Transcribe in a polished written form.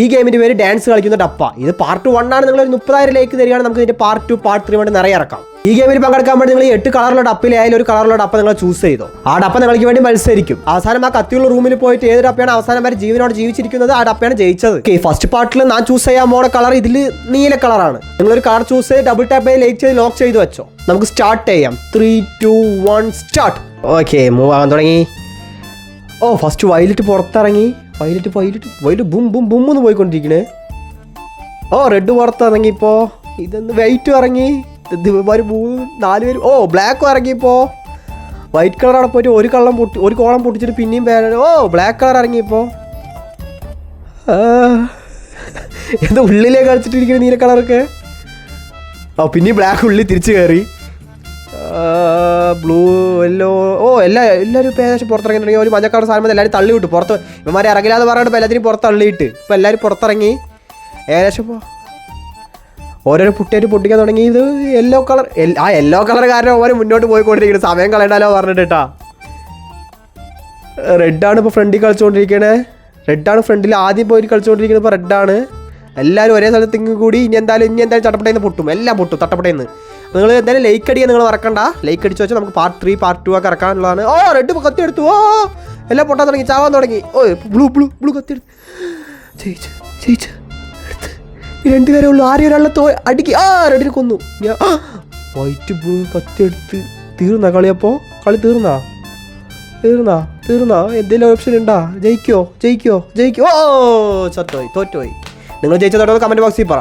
ഈ ഗെയിമിൻ്റെ പേര് ഡാൻസ് കളിക്കുന്ന ഡപ്പ. ഇത് പാർട്ട് 1 ആണ്. നിങ്ങൾ 30,000 ലൈക്ക് തരികയാണ്, നമുക്ക് ഇതിൻ്റെ പാർട്ട് 2 പാർട്ട് 3 വേണ്ടി നിറയെ ഇറക്കാം. ഈ ഗെയിമിൽ പങ്കെടുക്കാൻ വേണ്ടി നിങ്ങൾ 8 കളറുള്ള ഡപ്പിലായാലും ഒരു കളറുള്ള ഡപ്പ നിങ്ങൾ ചൂസ് ചെയ്തോ. ആ ഡപ്പ നിങ്ങൾക്ക് വേണ്ടി മത്സരിക്കും. അവസാനം ആ കത്തിയുള്ള റൂമിൽ പോയിട്ട് ഏത് ഡപ്പയാണ് അവസാനം വരെ ജീവനോട് ജീവിച്ചിരിക്കുന്നത് ആ ഡപ്പയാണ് ജയിച്ചത്. ഫസ്റ്റ് പാർട്ടിൽ ഞാൻ ചൂസ് ചെയ്യാൻ പോണ കളർ ഇതിൽ നീല കളറാണ്. നിങ്ങളൊരു കളർ ചൂസ് ചെയ്ത് ഡബിൾ ടാപ്പ് ചെയ്ത് ലൈക്ക് ചെയ്ത് ലോക്ക് ചെയ്ത് വെച്ചോ. നമുക്ക് സ്റ്റാർട്ട് ചെയ്യാം. 3, 2, 1 സ്റ്റാർട്ട്. ഓക്കെ, മൂവ് ആകാൻ തുടങ്ങി. ഓ, ഫസ്റ്റ് വയലറ്റ് പുറത്തിറങ്ങി. വയലറ്റ് ബും ബും ബും എന്ന് പോയിക്കൊണ്ടിരിക്കണേ. ഓ, റെഡ് പുറത്തിറങ്ങി. ഇപ്പോൾ ഇതൊന്ന് വൈറ്റ് ഇറങ്ങി. 3-4 പേര്. ഓ, ബ്ലാക്കും ഇറങ്ങിയപ്പോൾ. വൈറ്റ് കളർ അവിടെ പോയിട്ട് ഒരു കോളം പൊട്ടിച്ചിട്ട് പിന്നെയും പേര്. ഓ, ബ്ലാക്ക് കളർ ഇറങ്ങിയപ്പോൾ. എന്താ ഉള്ളിലേക്ക് കളിച്ചിട്ടിരിക്കുന്ന നീല കളറൊക്കെ. ഓ, പിന്നെയും ബ്ലാക്ക് ഉള്ളിൽ തിരിച്ച് കയറി. Blue, yellow. ഓ, എല്ലാവരും ഇപ്പോൾ ഏകദേശം പുറത്തിറങ്ങി തുടങ്ങി. ഒരു മഞ്ഞ കളർ സാധനം എല്ലാവരും തള്ളി വിട്ടു പുറത്ത്. ഇവന്മാരെ ഇറങ്ങില്ലാതെ പറഞ്ഞിട്ട് ഇപ്പോൾ എല്ലാത്തിനും പുറത്ത് തള്ളിയിട്ട് ഇപ്പോൾ എല്ലാവരും പുറത്തിറങ്ങി. ഏകദേശം ഇപ്പോൾ ഓരോരോ പുട്ടിയായിട്ട് പൊട്ടിക്കാൻ തുടങ്ങി. ഇത് യെല്ലോ കളർ. ആ യെല്ലോ കളർ കാരണം ഓരോ മുന്നോട്ട് പോയിക്കൊണ്ടിരിക്കുന്നത്. സമയം കളയണ്ടാലോ പറഞ്ഞിട്ടാ. റെഡാണ് ഇപ്പോൾ ഫ്രണ്ടിൽ കളിച്ചുകൊണ്ടിരിക്കണേ. റെഡാണ് ഫ്രണ്ടിൽ ആദ്യം പോയിട്ട് കളിച്ചുകൊണ്ടിരിക്കുന്നത്. ഇപ്പോൾ റെഡാണ്. എല്ലാവരും ഒരേ സ്ഥലത്തേക്ക് കൂടി ഇനി എന്തായാലും ചട്ടപ്പട്ടയിൽ പൊട്ടും. എല്ലാം പൊട്ടും തട്ടപ്പട്ടയിൽ നിന്ന്. നിങ്ങൾ എന്തായാലും ലൈക്ക് അടിക്കാൻ നിങ്ങൾ മറക്കണ്ട. ലൈക്ക് അടിച്ച് വെച്ചാൽ നമുക്ക് പാർട്ട് 3 പാർട്ട് 2 ഒക്കെ ഇറക്കാനുള്ളതാണ്. ഓ, റെഡ് കത്തിയെടുത്തു. ഓ, എല്ലാം പൊട്ടാൻ തുടങ്ങി, ചാവാൻ തുടങ്ങി. ഓ, ബ്ലൂ കത്തിയെടുത്ത് ജയിച്ചു. 2 പേരേ ഉള്ളൂ. ആരെയും ഒരാളെ അടിക്കി. ആ, റെഡിനെ കൊന്നു. വൈറ്റ് ബ്ലൂ കത്തിയെടുത്ത് തീർന്നാ കളിയപ്പോൾ. കളി തീർന്നാ എന്തെങ്കിലും ഓപ്ഷൻ ഉണ്ടാ? ജയിക്കോ? ഓ, തോറ്റുപോയി. നിങ്ങൾ ജയിച്ചതോടെ കമൻറ്റ് ബോക്സിൽ പറ.